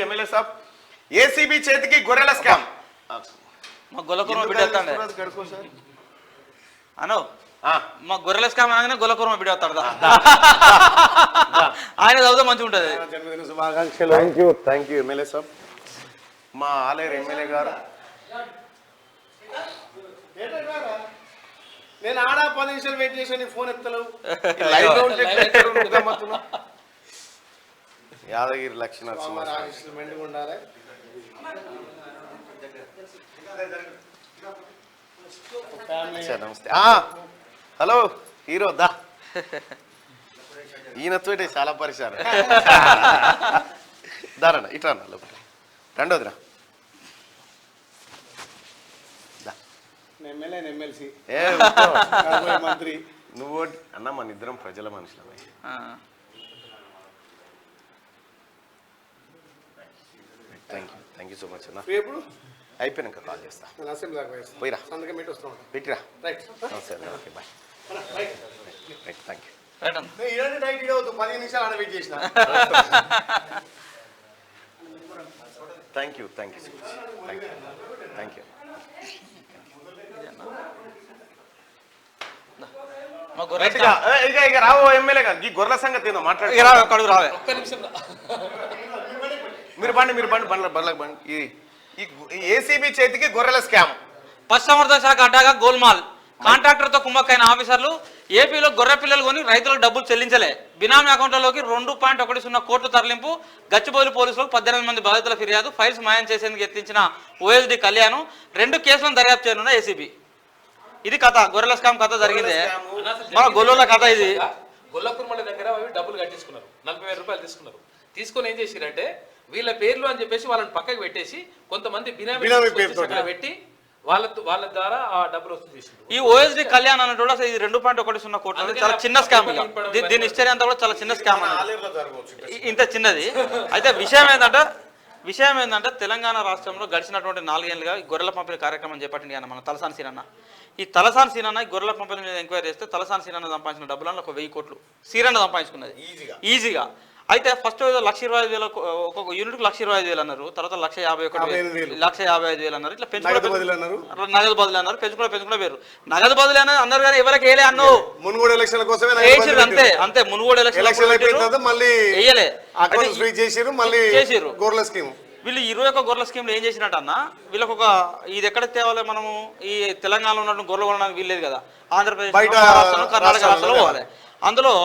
MLA సాబ్ ACB చేతికి గొర్రెల scam మా గొల్లకుర్మ బిడ్డ అను మా గొర్రెల స్కామ్ అనగానే గొల్లకుర్మ బిడ్డ వస్తాడు ఆయన చదివితే మంచిగా ఉంటుంది. జన్మదిన శుభాకాంక్షలు. థ్యాంక్ యూ ఎమ్మెల్యే సాబ్. మా ఆలేరు ఎమ్మెల్యే గారు నేను ఆడ 10 నిమిషాలు వెయిట్ చేసి ఫోన్ ఎత్తలేవు. యాదగిరి లక్ష్మణ ఉండాలి. నమస్తే. హలో హీరో దా ఈయనతో చాలా పరిశారు దారణ ఇట్లా లోపల రెండోదిరా ఎమ్మెల్సీ మంత్రి నువ్వు అన్న మన ఇద్దరం ప్రజల మనుషులమే. థ్యాంక్ యూ సో మచ్ అన్న. ఎప్పుడు అయిపోయినాక కాల్ చేస్తా. పోయిరా పెట్టిరా. సరే ఓకే బాయ్. Thank you. 10 నిమిషాలు ఆడ వెయిట్ చేసిన. Thank you so much. Thank you. ఇక రావు ఎమ్మెల్యేగా ఈ గొర్రెల సంగతి ఏందో మాట్లాడి రావే. మీరు బండి బండ్లకు బండి. ఈ ఏసీబీ చేతికి గొర్రెల స్కామ్. పశుసంవర్ధక శాఖ అడ్డాగా గోల్మాల్. కాంట్రాక్టర్తో కుమ్మక్కైన ఆఫీసర్లు ఏపీలో గొర్రె పిల్లలు కొని రైతులకు డబ్బులు చెల్లించలే. బినామీ అకౌంట్లలోకి 2.10 కోట్లు తరలింపు. గచ్చిబౌలి పోలీసులకు 18 మంది బాధితుల ఫిర్యాదు. ఫైల్స్ మాయం చేసేందుకు యత్నించిన ఓఎస్డీ కళ్యాణ్. 2 కేసులను దర్యాప్తు చేయనున్న ఏసీబీ. ఇది కథ, గొర్రెల స్కామ్ కథ జరిగింది. మన గొల్లల కథ ఇది. గొల్లకుర్మల దగ్గర డబ్బులు కట్టించుకున్నారు, 40,000 రూపాయలు తీసుకున్నారు. తీసుకొని ఏం చేసిరంటే వీళ్ళ పేర్లు అని చెప్పేసి వాళ్ళని పక్కకు పెట్టేసి కొంతమంది బినామీ పెట్టి వాళ్ళ ద్వారా ఆ డబ్బులు వస్తుంది. ఈ ఓఎస్డీ కళ్యాణ్ అన్నట్టు ఇది 2.10 కోట్లు చాలా చిన్న స్కామ్. దీని హిస్టరీ అంతా కూడా చాలా చిన్న స్కామ్, ఇంత చిన్నది. అయితే విషయం ఏంటంటే తెలంగాణ రాష్ట్రంలో గడిచినటువంటి 4 ఏళ్ళుగా గొర్రెల పంపిణీ కార్యక్రమం చేపట్టింది అన్న మన తలసాని సీనన్న. ఈ తలసాని సీనన్న ఈ గొర్రెల పంపిణీ మీద ఎంక్వైరీ చేస్తే తలసాని సీనన్న సంపాదించిన డబ్బులను 1,000 కోట్లు సీనన్న సంపాదించుకున్నది ఈజీగా. అయితే ఫస్ట్ 1,25,000 ఒక్కొక్క యూనిట్కి 1,25,000 అన్నారు. తర్వాత 1,55,000 అన్నారు. ఇట్లా పెంచుకుంటే నగదు బదులు అన్నారు. పెంచుకుంటే వేరు నగదు బదులు అన్నారు కానీ ఎవరికి వేయలే అన్ను. మునుగోడు ఎలక్షన్ల కోసమే అంతే మునుగోడు ఎలక్షన్ వేయలే చేసిరు గొర్రెల స్కీమ్. వీళ్ళు 21 గొర్రెల స్కీమ్లో ఏం చేసినట్టు అన్న, వీళ్ళకి ఒక ఇది ఎక్కడ తేవాలి మనము, ఈ తెలంగాణలో ఉన్నట్టు గొర్రెలు కొనడానికి వీల్లేదు కదా, ఆంధ్రప్రదేశ్ కర్ణాటక రాష్ట్రంలో పోవాలి. అందులో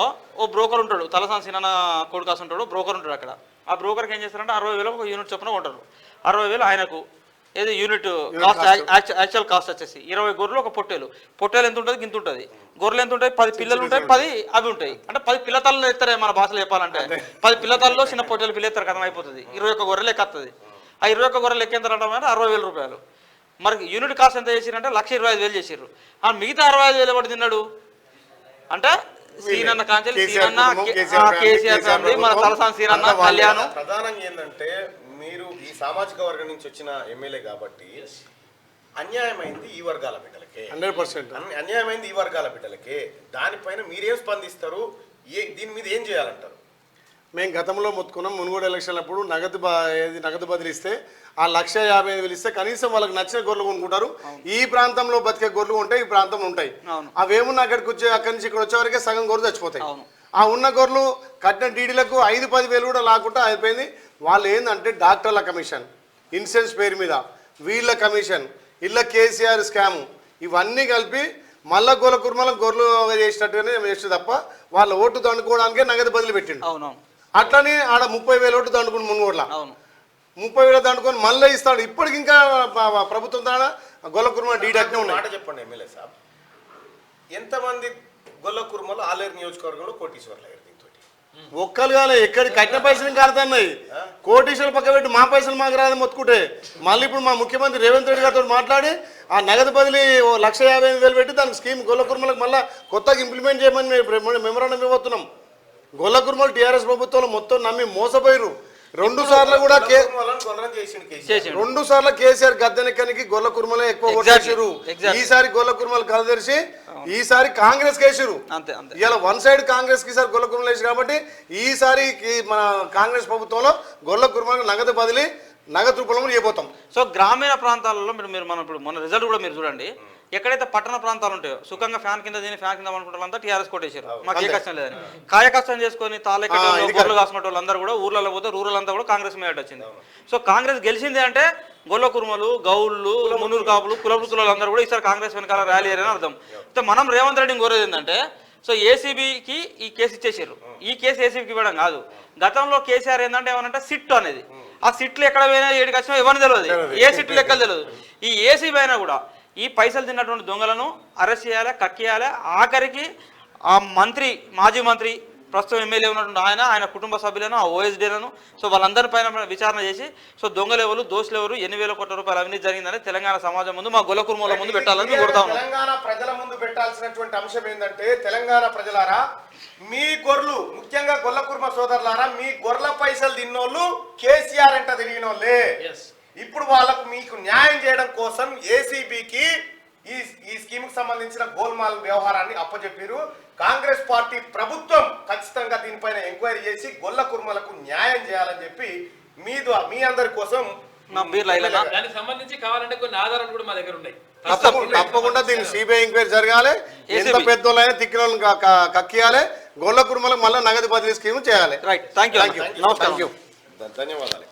ఓ బ్రోకర్ ఉంటాడు, తలసాని సీనన్న కొడుకాసు ఉంటాడు, బ్రోకర్ ఉంటాడు అక్కడ. ఆ బ్రోకర్కి ఏం చేస్తారంటే 60,000 ఒక యూనిట్ చొప్పున కొంటారు. 60,000 ఆయనకు. ఏది యూనిట్ కాస్ట్, యాక్చువల్ కాస్ట్ వచ్చేసి 20 గొర్రెలు ఒక పొట్టేలు ఎంత ఉంటుంది గింత ఉంటుంది. గొర్రెలు ఎంత ఉంటాయి, 10 పిల్లలు ఉంటాయి, 10 అవి ఉంటాయి. అంటే 10 పిల్లతల్లు ఎత్తారే మన భాషలో చెప్పాలంటే. 10 పిల్లతల్లో చిన్న పొట్టేలు పిల్ల ఎత్తారు కదా, అయిపోతుంది. 21 గొర్రెలు ఎక్కస్తుంది. ఆ 21 గొర్రెలు ఎక్కేంత 60,000 రూపాయలు. మరి యూనిట్ కాస్ట్ ఎంత చేసిరంటే 1,25,000 చేసిర్రు. ఆ మిగతా 65,000 ఎవరు తిన్నాడు అంటే సీనన్న కాంచెల్, సీనన్న కేసీఆర్ ఫ్యామిలీ, మన తలసాని సీనన్న కళ్యాణ్. ప్రధానంగా ఏంటంటే మీరు ఈ సామాజిక వర్గం నుంచి వచ్చిన ఎమ్మెల్యే కాబట్టి అన్యాయమైంది ఈ వర్గాల బిడ్డలకే, 100% అన్యాయమైంది ఈ వర్గాల బిడ్డలకే. దానిపైన మీరేం స్పందిస్తారు, దీని మీద ఏం చేయాలంటారు? మేము గతంలో మొత్తుకున్నాం. మునుగోడు ఎలక్షన్లప్పుడు నగదు బదిలీ ఇస్తే ఆ 1,55,000 ఇస్తే కనీసం వాళ్ళకి నచ్చిన గొర్రెలు కొనుక్కుంటారు. ఈ ప్రాంతంలో బతికే గొర్రెలు ఉంటాయి, ఈ ప్రాంతంలో ఉంటాయి. అవేమున్నా అక్కడి నుంచి ఇక్కడ వచ్చేవరకే సగం గొర్రెలు చచ్చిపోతాయి. ఆ ఉన్న గొర్రెలు కట్టిన డీడీలకు 5-10 వేలు కూడా లాక్కుంటా అయిపోయింది. వాళ్ళు ఏంటంటే డాక్టర్ల కమిషన్, ఇన్సూరెన్స్ పేరు మీద వీళ్ళ కమిషన్, ఇళ్ళ కేసీఆర్ స్కాము, ఇవన్నీ కలిపి మళ్ళా గొల్లకుర్మలకు గొర్రెలు చేసినట్టుగానే వేస్ట్ తప్ప వాళ్ళ ఓటు దండుకోవడానికే నగదు బదిలీ పెట్టిండు. అట్లని ఆడ 30,000 ఓటు దండుకుని మునుగోడ్ల 30,000 దండుకొని మళ్ళీ ఇస్తాడు. ఇప్పటికి ఇంకా ప్రభుత్వం ద్వారా గొల్లకుర్మ డీడక్నే ఉన్నాయి. మాట చెప్పండి ఎమ్మెల్యే సాబ్, ఎంతమంది గొల్లకుర్మలు ఆలేరు నియోజకవర్గంలో కోటీశ్వర్లు అయ్యారు దీంతో? ఒక్కరు కాలే, ఎక్కడి కట్టిన పైసలు కారుతున్నాయి. కోటీశ్వరులు పక్క పెట్టి మా పైసలు మాకు రాదని మొత్తుకుంటే మళ్ళీ ఇప్పుడు మా ముఖ్యమంత్రి రేవంత్ రెడ్డి గారితో మాట్లాడి ఆ నగదు బదిలీ 1,55,000 పెట్టి దానికి స్కీమ్ గొల్లకుర్మలకు మళ్ళీ కొత్తగా ఇంప్లిమెంట్ చేయమని మేము మెమరాండం ఇవ్వబోతున్నాం. గొల్లకుర్మలు టీఆర్ఎస్ ప్రభుత్వంలో మొత్తం నమ్మి మోసపోయారు. 2 సార్లు కూడా 2 సార్లు కేసీఆర్ గద్దెనెక్కనికి గొల్లకుర్మలే ఎక్కువ కొట్టేసారు. Exactly. ఈసారి గొల్ల కుర్మలు కలదరిసి ఈసారి కాంగ్రెస్ కేసురు అంతే అంతే ఇలా వన్ సైడ్ కాంగ్రెస్ కి ఈసారి గొల్ల కుర్మలు వేసి కాబట్టి ఈసారి మన కాంగ్రెస్ ప్రభుత్వంలో గొల్ల కుర్మలకు నగదు బదిలీ నగదు రూపంలో చేయబోతాం. సో గ్రామీణ ప్రాంతాలలో మీరు మనం ఇప్పుడు మొన్న రిజల్ట్ కూడా మీరు చూడండి, ఎక్కడైతే పట్టణ ప్రాంతాలు ఉంటాయో సుఖంగా ఫ్యాన్ కింద దీని ఫ్యాన్ కింద అనుకుంటారంతా టీఆర్ఎస్ కొట్టేశారు, మాకు ఏ కష్టం లేదని. కాయ కష్టం చేసుకొని తాళెక్కలు గొర్రెలు కాసుకునే వాళ్ళందరూ కూడా ఊర్లలో పోతే రూరల్ అంతా కూడా కాంగ్రెస్ మేట వచ్చింది. సో కాంగ్రెస్ గెలిచింది అంటే గొల్ల కుర్మలు, గౌళ్ళు, మున్నూరు కాపులు, కులవృత్తులు అందరూ కూడా ఈసారి కాంగ్రెస్ వెనకాల ర్యాలీ అని అర్థం. అయితే మనం రేవంత్ రెడ్డిని కోరేది ఏంటంటే, సో ఏసీబీకి ఈ కేసు ఇచ్చేసారు, ఈ కేసు ఏసీబీకి ఇవ్వడం కాదు. గతంలో కేసీఆర్ ఏంటంటే ఏమనంటే సిట్ అనేది, ఆ సిట్లు ఎక్కడ పోయినా ఏడికి వచ్చినా ఎవరిని తెలియదు, ఏ సిట్లు లెక్కలు తెలియదు. ఈ ఏసీబీ అయినా కూడా ఈ పైసలు తిన్నటువంటి దొంగలను అరెస్ట్ చేయాలి, కక్కియాలి. ఆఖరికి ఆ మంత్రి, మాజీ మంత్రి, ప్రస్తుతం ఎమ్మెల్యే ఉన్నటువంటి ఆయన కుటుంబ సభ్యులను, ఆ ఓఎస్డీలను, సో వాళ్ళందరి పైన విచారణ చేసి సో దొంగలు ఎవరు, దోషులు ఎవరు, 8,000 కోట్ల రూపాయలు అవినీతి జరిగిందని తెలంగాణ సమాజం ముందు, మా గొల్ల కుర్మల ముందు పెట్టాలని కోరుతా ఉన్నాం. తెలంగాణ ప్రజల ముందు పెట్టాల్సినటువంటి అంశం ఏంటంటే, తెలంగాణ ప్రజలారా, మీ గొర్రెలు, ముఖ్యంగా గొల్ల కుర్మ సోదరులారా, మీ గొర్రెల పైసలు తిన్నోళ్ళు కేసీఆర్ అంట తిరిగినోళ్ళే. ఇప్పుడు వాళ్ళకు మీకు న్యాయం చేయడం కోసం ఏసీబీకి ఈ స్కీమ్ కు సంబంధించిన గోల్మాల్ వ్యవహారాన్ని అప్పచెప్పారు. కాంగ్రెస్ పార్టీ ప్రభుత్వం ఖచ్చితంగా దీనిపైన ఎంక్వైరీ చేసి గొల్ల కుర్మలకు న్యాయం చేయాలని చెప్పి మీ అందరి కోసం దానికి సంబంధించి కావాలంటే కొన్ని ఆధారాలు కూడా మా దగ్గర ఉన్నాయి. తప్పకుండా దీన్ని సిబిఐ ఎంక్వైరీ జరగాలి, ఎంత పెద్దోళ్ళైనా తిక్కిన కక్కియాలి, గొల్ల కుర్మలకు మళ్ళీ నగదు బదిలీ స్కీమ్ చేయాలి. రైట్, థ్యాంక్ యూ, నమస్కారం, ధన్యవాదాలు.